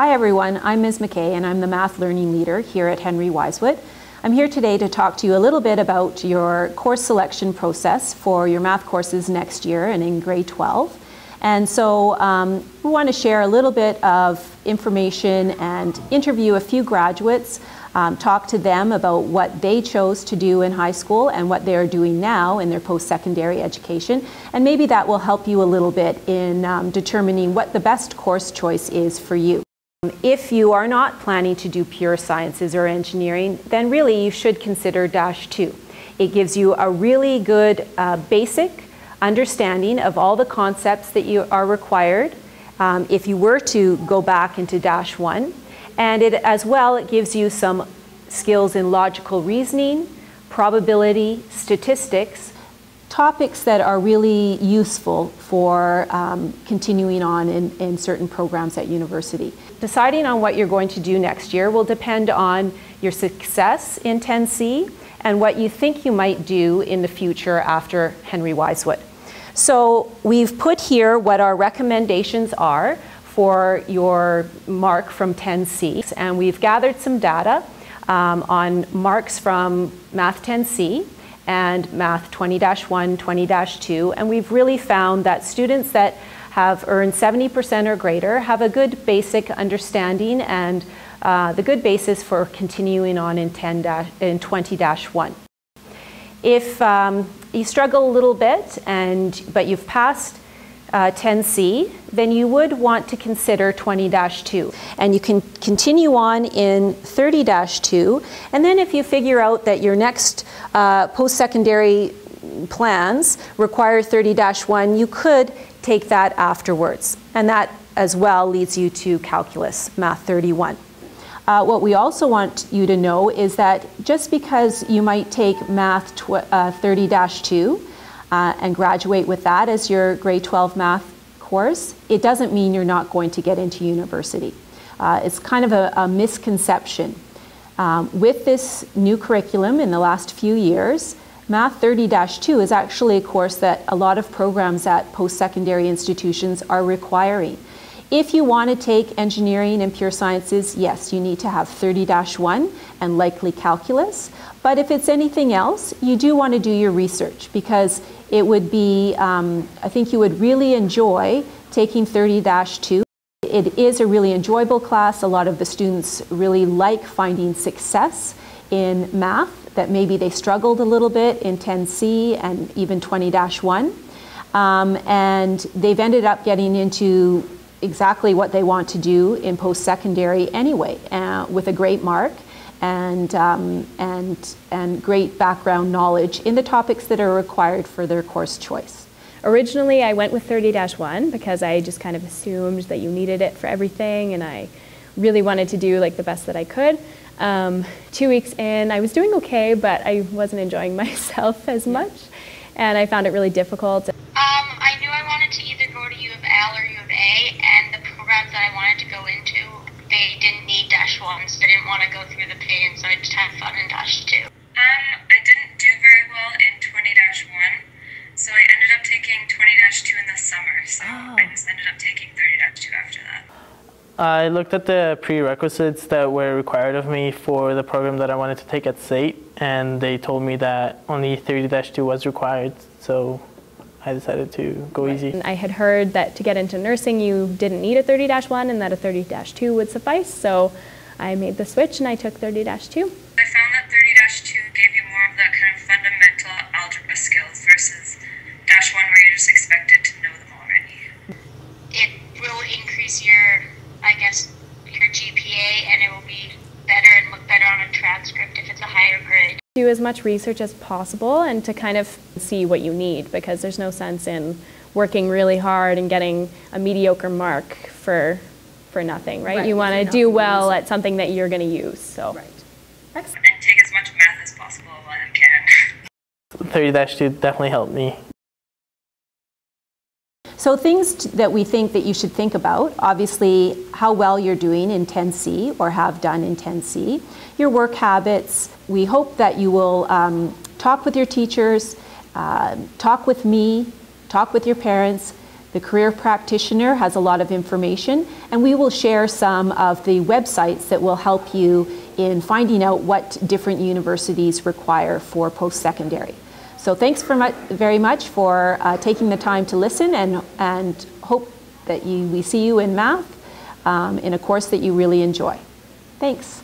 Hi everyone, I'm Ms. McKay and I'm the Math Learning Leader here at Henry Wisewood. I'm here today to talk to you a little bit about your course selection process for your math courses next year and in grade 12. And so we want to share a little bit of information and interview a few graduates, talk to them about what they chose to do in high school and what they are doing now in their post-secondary education. And maybe that will help you a little bit in determining what the best course choice is for you. If you are not planning to do pure sciences or engineering, then really you should consider Dash 2. It gives you a really good basic understanding of all the concepts that you are required if you were to go back into Dash 1. And it gives you some skills in logical reasoning, probability, statistics, topics that are really useful for continuing on in certain programs at university. Deciding on what you're going to do next year will depend on your success in 10C and what you think you might do in the future after Henry Wisewood. So we've put here what our recommendations are for your mark from 10C, and we've gathered some data on marks from Math 10C and Math 20-1, 20-2, and we've really found that students that have earned 70% or greater have a good basic understanding and the good basis for continuing on in 20-1. If you struggle a little bit but you've passed 10C, then you would want to consider 20-2. And you can continue on in 30-2, and then if you figure out that your next post-secondary plans require 30-1, you could take that afterwards. And that as well leads you to calculus, Math 31. What we also want you to know is that just because you might take Math 30-2 and graduate with that as your grade 12 math course, it doesn't mean you're not going to get into university. It's kind of a misconception. With this new curriculum in the last few years, Math 30-2 is actually a course that a lot of programs at post-secondary institutions are requiring. If you want to take engineering and pure sciences, yes, you need to have 30-1 and likely calculus. But if it's anything else, you do want to do your research, because it would be, I think you would really enjoy taking 30-2. It is a really enjoyable class. A lot of the students really like finding success in math, that maybe they struggled a little bit in 10C and even 20-1. And they've ended up getting into exactly what they want to do in post-secondary anyway, with a great mark and great background knowledge in the topics that are required for their course choice. Originally, I went with 30-1 because I just kind of assumed that you needed it for everything, and I really wanted to do like the best that I could. 2 weeks in, I was doing okay, but I wasn't enjoying myself as much, and I found it really difficult. I knew I wanted to either go to U of L or U of A, and the programs that I wanted to go into, they didn't need Dash 1, so I didn't want to go through the pain, so I just had fun in Dash 2. I didn't do very well in 20-1, so I ended up taking 20-2 in the summer, so I just ended up taking 30-2 after that. I looked at the prerequisites that were required of me for the program that I wanted to take at SAIT, and they told me that only 30-2 was required, so I decided to go easy. I had heard that to get into nursing you didn't need a 30-1 and that a 30-2 would suffice, so I made the switch and I took 30-2. I found that 30-2 gave you more of that kind of fundamental algebra skills versus Dash 1 where you're just expected to know them already. It will increase your, I guess, your GPA, and it will be better and look better on a transcript if it's a higher grade. Do as much research as possible and to kind of see what you need, because there's no sense in working really hard and getting a mediocre mark for nothing, right? You want to do well at something that you're going to use. So. Right. Excellent. And take as much math as possible while you can. 30-2 definitely helped me. So things that we think that you should think about, obviously how well you're doing in 10C or have done in 10C, your work habits. We hope that you will talk with your teachers, talk with me, talk with your parents, The career practitioner has a lot of information, and we will share some of the websites that will help you in finding out what different universities require for post-secondary. So thanks very much for taking the time to listen, and hope that we see you in math in a course that you really enjoy. Thanks.